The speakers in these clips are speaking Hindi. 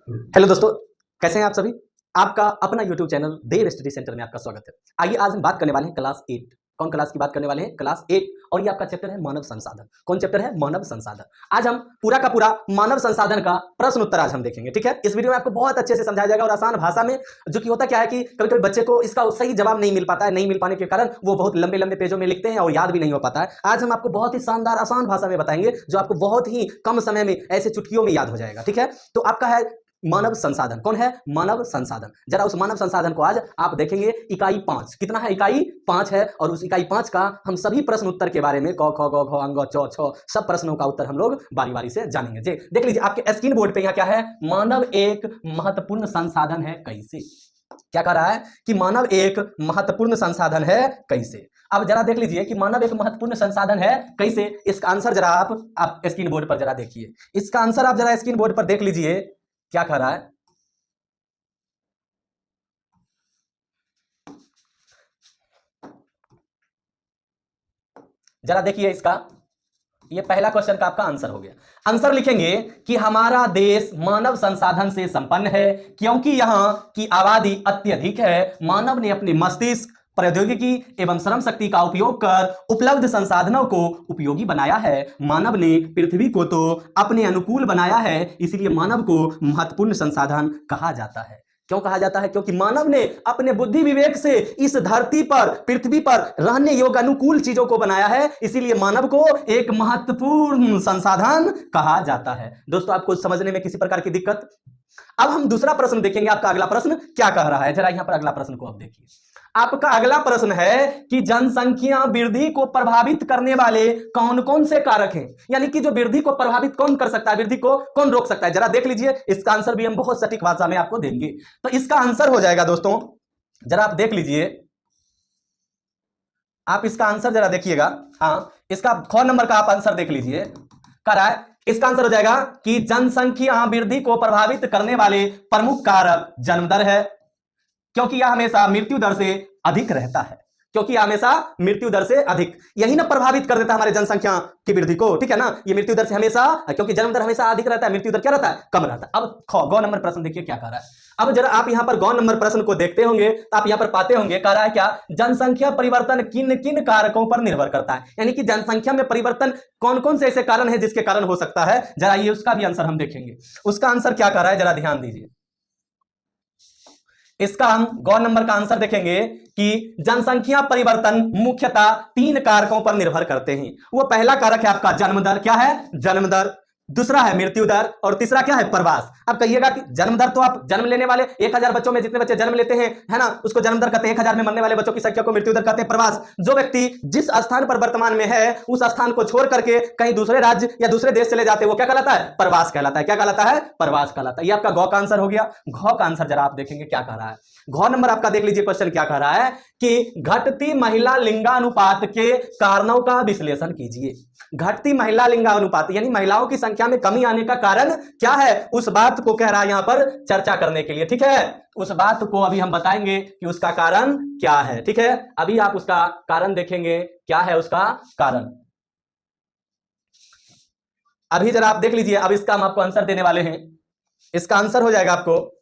हेलो दोस्तों, कैसे हैं आप सभी। आपका अपना यूट्यूब चैनल देव स्टडी सेंटर में आपका स्वागत है। आइए आज हम बात करने वाले हैं क्लास 8। कौन क्लास की बात करने वाले हैं? क्लास 8। और ये आपका चैप्टर है मानव संसाधन। कौन चैप्टर है? मानव संसाधन। आज हम पूरा का पूरा मानव संसाधन का प्रश्न उत्तर आज हम देखेंगे, ठीक है। इस वीडियो में आपको बहुत अच्छे से समझाया जाएगा और आसान भाषा में। जो कि होता क्या है कि कभी कभी बच्चे को इसका सही जवाब नहीं मिल पाता है, नहीं मिल पाने के कारण वो बहुत लंबे लंबे पेजों में लिखते हैं और याद भी नहीं हो पाता है। आज हम आपको बहुत ही शानदार आसान भाषा में बताएंगे जो आपको बहुत ही कम समय में ऐसे चुटकियों में याद हो जाएगा, ठीक है। तो आपका है मानव संसाधन। कौन है? मानव संसाधन। जरा उस मानव संसाधन को आज आप देखेंगे। इकाई 5 कितना है? इकाई 5 है। और उस इकाई 5 का हम सभी प्रश्न उत्तर के बारे में क ख ग घ अंग च छ सब प्रश्नों का उत्तर हम लोग बारी बारी से जानेंगे। देख लीजिए आपके स्क्रीन बोर्ड पे यहाँ क्या है? मानव एक महत्वपूर्ण संसाधन है कैसे। क्या कह रहा है कि मानव एक महत्वपूर्ण संसाधन है कैसे। अब जरा देख लीजिए कि मानव एक महत्वपूर्ण संसाधन है कैसे। इसका आंसर जरा आप स्क्रीन बोर्ड पर जरा देखिए। इसका आंसर आप जरा स्क्रीन बोर्ड पर देख लीजिए क्या कह रहा है। जरा देखिए इसका, ये पहला क्वेश्चन का आपका आंसर हो गया। आंसर लिखेंगे कि हमारा देश मानव संसाधन से संपन्न है क्योंकि यहां की आबादी अत्यधिक है। मानव ने अपने मस्तिष्क, प्रौद्योगिकी एवं श्रम शक्ति का उपयोग कर उपलब्ध संसाधनों को उपयोगी बनाया है। मानव ने पृथ्वी को तो अपने अनुकूल बनाया है, इसलिए मानव को महत्वपूर्ण संसाधन कहा जाता है। क्यों कहा जाता है? क्योंकि मानव ने अपने बुद्धि विवेक से इस धरती पर, पृथ्वी पर रहने योग्य अनुकूल चीजों को बनाया है, इसीलिए मानव को एक महत्वपूर्ण संसाधन कहा जाता है। दोस्तों, आपको समझने में किसी प्रकार की दिक्कत? अब हम दूसरा प्रश्न देखेंगे। आपका अगला प्रश्न क्या कह रहा है, जरा यहां पर अगला प्रश्न को आप देखिए। आपका अगला प्रश्न है कि जनसंख्या वृद्धि को प्रभावित करने वाले कौन कौन से कारक हैं। यानी कि जो वृद्धि को प्रभावित कौन कर सकता है, वृद्धि को कौन रोक सकता है। जरा देख लीजिए, इसका आंसर भी हम बहुत सटीक भाषा में आपको देंगे। तो इसका आंसर हो जाएगा दोस्तों, जरा आप देख लीजिए, आप इसका आंसर जरा देखिएगा। हाँ, इसका ख नंबर का आप आंसर देख लीजिए। कह रहा है इसका आंसर हो जाएगा कि जनसंख्या वृद्धि को प्रभावित करने वाले प्रमुख कारक जन्म दर है, क्योंकि यह हमेशा मृत्यु दर से अधिक रहता है। क्योंकि हमेशा मृत्यु दर से अधिक, यही ना प्रभावित कर देता है हमारे जनसंख्या की वृद्धि को, ठीक है ना। ये मृत्यु दर से हमेशा, क्योंकि जन्म दर हमेशा अधिक रहता है, मृत्यु दर क्या रहता है? कम रहता है। अब गौ नंबर प्रश्न देखिए क्या कह रहा है। अब जरा आप यहां पर गौ नंबर प्रश्न को देखते होंगे तो आप यहां पर पाते होंगे, कह रहा है क्या? जनसंख्या परिवर्तन किन किन कारकों पर निर्भर करता है। यानी कि जनसंख्या में परिवर्तन कौन कौन से ऐसे कारण है जिसके कारण हो सकता है। जरा ये उसका भी आंसर हम देखेंगे। उसका आंसर क्या कह रहा है, जरा ध्यान दीजिए। इसका हम गौ नंबर का आंसर देखेंगे कि जनसंख्या परिवर्तन मुख्यतः 3 कारकों पर निर्भर करते हैं। वो पहला कारक है आपका जन्म दर। क्या है? जन्म दर। दूसरा है मृत्यु दर और तीसरा क्या है? प्रवास। अब कहिएगा कि जन्म दर तो आप जन्म लेने वाले 1000 बच्चों में जितने बच्चे जन्म लेते हैं, है ना, उसको जन्म दर कहते हैं। 1000 में मरने वाले बच्चों की संख्या को मृत्यु दर कहते हैं। प्रवास, जो व्यक्ति जिस स्थान पर वर्तमान में है उस स्थान को छोड़ करके कहीं दूसरे राज्य या दूसरे देश चले जाते हैं, वो क्या कहलाता है? प्रवास कहलाता है। क्या कहलाता है? प्रवास कहलाता है। ये आपका गौ का आंसर हो गया। घ का आंसर जरा आप देखेंगे क्या कह रहा है। घ नंबर आपका देख लीजिए, क्वेश्चन क्या कह रहा है कि घटती महिला लिंगानुपात के कारणों का विश्लेषण कीजिए। घटती महिला लिंगानुपात यानी महिलाओं की संख्या में कमी आने का कारण क्या है, उस बात को कह रहा है यहां पर चर्चा करने के लिए, ठीक है। उस बात को अभी हम बताएंगे कि उसका कारण क्या है, ठीक है। अभी आप उसका कारण देखेंगे, क्या है उसका कारण। अभी जरा आप देख लीजिए। अब इसका हम आपको आंसर देने वाले हैं। इसका आंसर हो जाएगा आपको,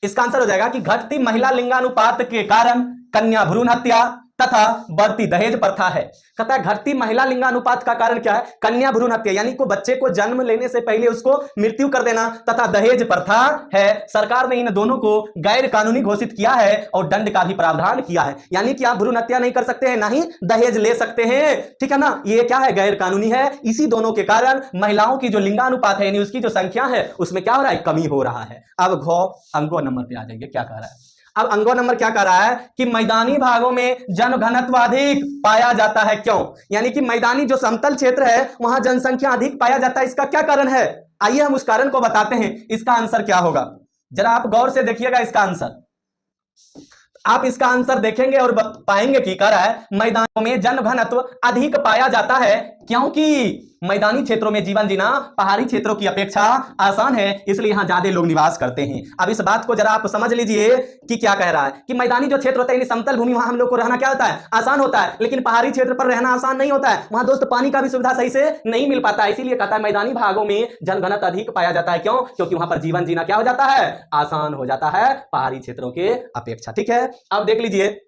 इसका आंसर हो जाएगा कि घटती महिला लिंगानुपात के कारण कन्या भ्रूण हत्या तथा बढ़ती दहेज प्रथा है। कहता है घटती महिला लिंगानुपात का कारण क्या है? कन्या भ्रूण हत्या, यानी को बच्चे को जन्म लेने से पहले उसको मृत्यु कर देना, तथा दहेज प्रथा है। सरकार ने इन दोनों को गैर कानूनी घोषित किया है और दंड का भी प्रावधान किया है। यानी कि आप भ्रूण हत्या नहीं कर सकते हैं, ना ही दहेज ले सकते हैं, ठीक है ना। ये क्या है? गैर कानूनी है। इसी दोनों के कारण महिलाओं की जो लिंगानुपात है यानी उसकी जो संख्या है उसमें क्या हो रहा है? कमी हो रहा है। अब घ अंगो नंबर पे आ जाइए, क्या कह रहा है। अब अंगो नंबर क्या कह रहा है कि मैदानी भागों में जनघनत्व अधिक पाया जाता है। क्यों? यानी कि मैदानी जो समतल क्षेत्र है वहां जनसंख्या अधिक पाया जाता है। इसका क्या कारण है? आइए हम उस कारण को बताते हैं। इसका आंसर क्या होगा, जरा आप गौर से देखिएगा। इसका आंसर आप इसका आंसर देखेंगे और पाएंगे कि कह रहा है मैदानों में जनघनत्व अधिक पाया जाता है क्योंकि मैदानी क्षेत्रों में जीवन जीना पहाड़ी क्षेत्रों की अपेक्षा आसान है, इसलिए यहां ज्यादा लोग निवास करते हैं। अब इस बात को जरा आप समझ लीजिए कि क्या कह रहा है कि मैदानी जो क्षेत्र होता है, समतल भूमि, वहां हम लोग को रहना क्या होता है, आसान होता है, लेकिन पहाड़ी क्षेत्र पर रहना आसान नहीं होता है। वहां दोस्त पानी का भी सुविधा सही से नहीं मिल पाता है, इसीलिए कहता है मैदानी भागों में जनघनत्व अधिक पाया जाता है। क्यों? क्योंकि वहां पर जीवन जीना क्या हो जाता है, आसान हो जाता है पहाड़ी क्षेत्रों के अपेक्षा। ठीक है, अब देख लीजिए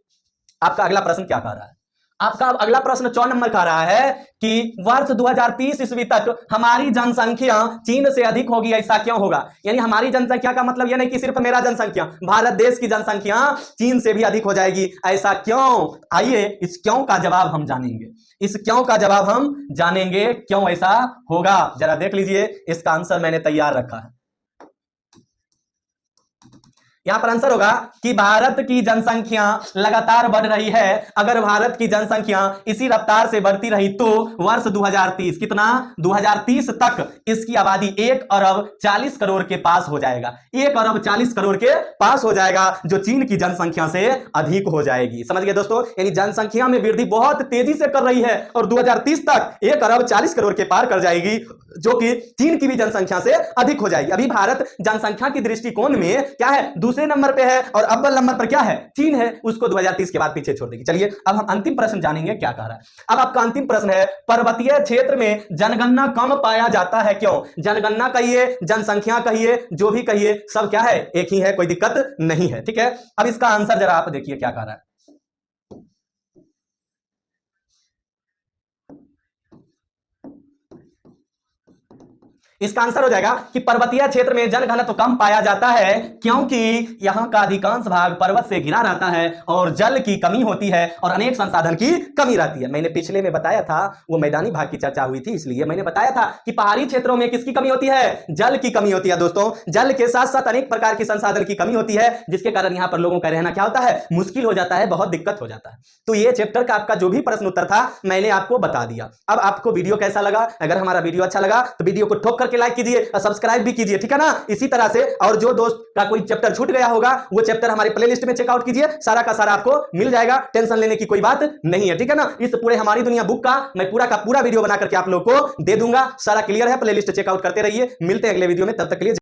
आपका अगला प्रश्न क्या कह रहा है। आपका अगला प्रश्न 4 नंबर का रहा है कि वर्ष 2030 ईस्वी तक हमारी जनसंख्या चीन से अधिक होगी, ऐसा क्यों होगा? यानी हमारी जनसंख्या का मतलब यह नहीं कि सिर्फ मेरा जनसंख्या, भारत देश की जनसंख्या चीन से भी अधिक हो जाएगी, ऐसा क्यों? आइए इस क्यों का जवाब हम जानेंगे, इस क्यों का जवाब हम जानेंगे, क्यों ऐसा होगा। जरा देख लीजिए, इसका आंसर मैंने तैयार रखा है। यहां पर आंसर होगा कि भारत की जनसंख्या लगातार बढ़ रही है। अगर भारत की जनसंख्या इसी रफ्तार से बढ़ती रही तो वर्ष 2030 कितना, 2030 तक इसकी आबादी 1 अरब 40 करोड़ के पास हो जाएगा, 1 अरब 40 करोड़ के पास हो जाएगा, जो चीन की जनसंख्या से अधिक हो जाएगी। समझ गए दोस्तों, यानी जनसंख्या में वृद्धि बहुत तेजी से कर रही है और 2030 तक 1 अरब 40 करोड़ के पार कर जाएगी, जो कि चीन की भी जनसंख्या से अधिक हो जाएगी। अभी भारत जनसंख्या की दृष्टिकोण में क्या है, दूसरे नंबर पे है, और अव्वल नंबर पर क्या है, चीन है, उसको 2030 के बाद पीछे छोड़ देगी। चलिए अब हम अंतिम प्रश्न जानेंगे क्या कह रहा है। अब आपका अंतिम प्रश्न है, पर्वतीय क्षेत्र में जनगणना कम पाया जाता है, क्यों? जनगणना कहिए, जनसंख्या कहिए, जो भी कहिए, सब क्या है, एक ही है, कोई दिक्कत नहीं है। ठीक है, अब इसका आंसर जरा आप देखिए क्या कह रहा है। इसका आंसर हो जाएगा कि पर्वतीय क्षेत्र में जल घनत्व कम पाया जाता है, क्योंकि यहां का अधिकांश भाग पर्वत से घिरा रहता है और जल की कमी होती है और अनेक संसाधन की कमी रहती है। मैंने पिछले में बताया था, वो मैदानी भाग की चर्चा हुई थी, इसलिए मैंने बताया था कि पहाड़ी क्षेत्रों में किसकी कमी होती है, जल की कमी होती है। दोस्तों, जल के साथ साथ अनेक प्रकार की संसाधन की कमी होती है, जिसके कारण यहां पर लोगों का रहना क्या होता है, मुश्किल हो जाता है, बहुत दिक्कत हो जाता है। तो ये चैप्टर का आपका जो भी प्रश्न उत्तर था मैंने आपको बता दिया। अब आपको वीडियो कैसा लगा? अगर हमारा वीडियो अच्छा लगा तो वीडियो को ठोक करके लाइक कीजिए और सब्सक्राइब भी कीजिए, ठीक है ना। इसी तरह से और जो दोस्त का कोई चैप्टर छूट गया होगा वो चैप्टर हमारे प्लेलिस्ट में चेकआउट कीजिए, सारा का सारा आपको मिल जाएगा, टेंशन लेने की कोई बात नहीं है, ठीक है ना। इस पूरे हमारी दुनिया बुक का मैं पूरा का पूरा वीडियो बना करके आप लोग को दे दूंगा, सारा क्लियर है, प्लेलिस्ट चेकआउट करते रहिए। मिलते हैं अगले वीडियो में, तब तक के लिए